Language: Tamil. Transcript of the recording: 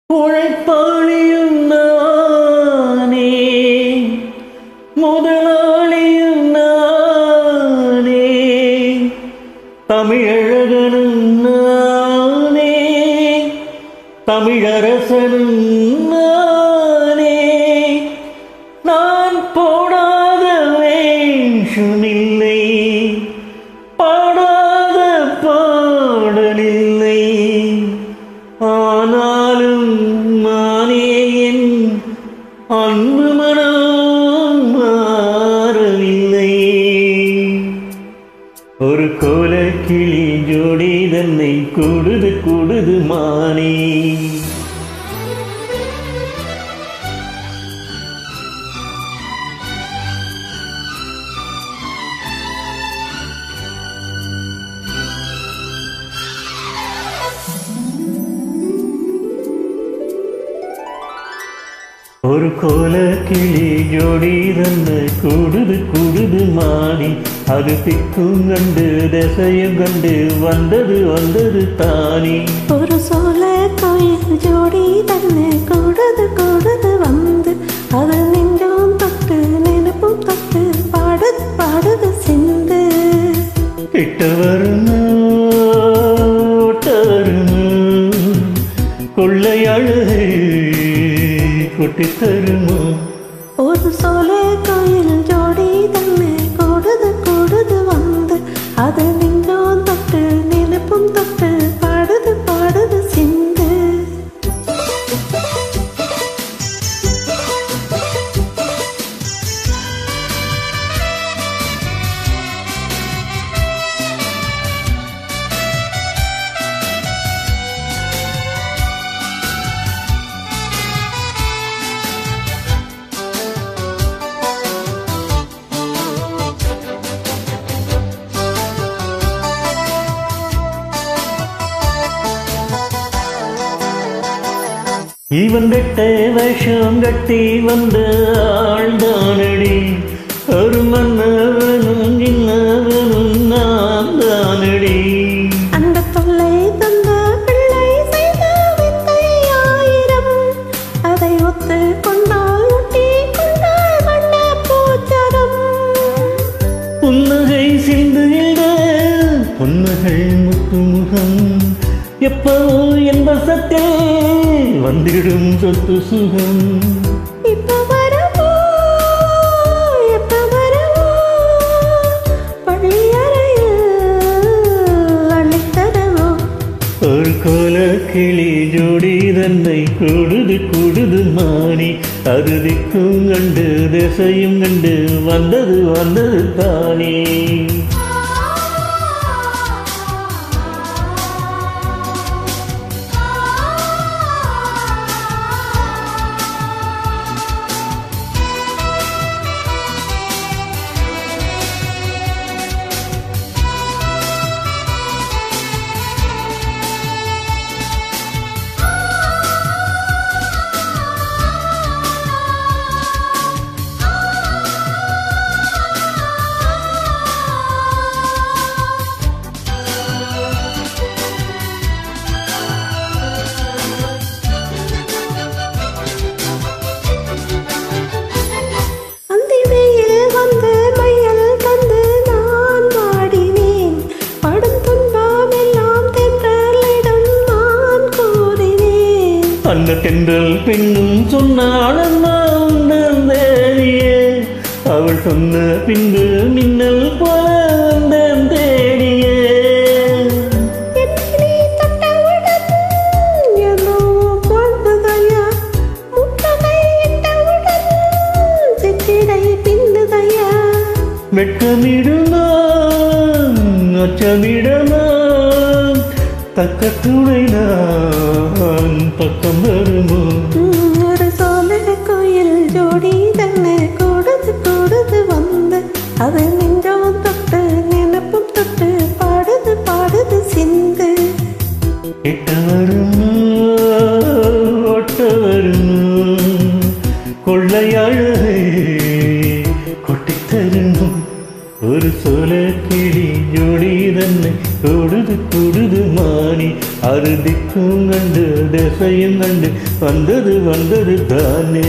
உழைப்பாளியும் நானே, முதலாளியும் நானே, தமிழழகனும் நானே, தமிழரசனும் நானே. நான் போடாத வேஷமில்லை, பாடாத பாடலில்லை, ஆனாலும் நானே என் அன்பு மனம் மாறவில்லை. ஒரு கோலக்கிளி ஜோடி தன்னை கூடுது கூடுது மானே. ஒரு கோலக்கிளி ஜோடி தன்னை கூடுது கூடுது மானி. அது திக்கும் கண்டு திசையும் கண்டு வந்தது வந்தது தானே. ஒரு சோல கோயில் ஜோடி தன்னை கூடுது கூடுது வந்து, அது நெஞ்சம் தொட்டு நினைப்பும் தொட்டு பாடுது பாடுது சிந்து. கிட்ட வருமா ஒட்ட வருமா கொள்ளை அழுகை கொட்டி தருமா. ஒரு சோல கோயில் ஜோடி தன்னை கூடுது கூடுது வந்து, அது நெஞ்சம் தொட்டு நினைப்பும் தொட்டு பாடுது பாடுது சிந்து. இவன் கட்ட வேஷம் கட்டி வந்த ஆழ்தானடி, ஒரு மன்னவனும் இன்னவனும் நான் தானடி. அந்த தொல்லை தந்த பிள்ளை செய்த வித்தை ஆயிரம், அதை ஒத்து கொண்டால் ஒட்டி கொண்டால் வண்ண பூச்சரம். புன்னகை சிந்து இல்ல புன்னகை முத்துமுகம், எப்போ என்ப சத்தே வந்திடும் சொத்து சுகம். இப்ப வரவோ எப்ப வரவோ பள்ளியறையில் அள்ளித்தரவோ. ஒரு கோலக்கிளி ஜோடி தன்னை கூடுது கூடுது மானி. அது திக்கும் கண்டு திசையும் கண்டு வந்தது வந்தது தானே. அந்த தென்றல் பெண்ணும் சொன்னாள் தேடியே, அவள் சொன்ன பின்பு மின்னல் போல வந்தேன் தேடியே. வெட்கமிடுமா அச்சமிடமா தக்க துணை நான் பக்கம் வருமோ. ஒரு சோழ கோயில் ஜோடி தன்னை கூடுது கூடுது வந்து, அது நெஞ்சம் தொட்டு நினைப்பும் தொட்டு பாடுது பாடுது சிந்து. கிட்ட வருமா ஒட்ட வருமா கொள்ளையழகை கொட்டி தருமா. ஒரு சோழ கிளி ஜோடி தன்னை கூடுது கூடுது மானி அறுதிக்கும் கண்டு திசையும் கண்டு வந்தது வந்தது தானே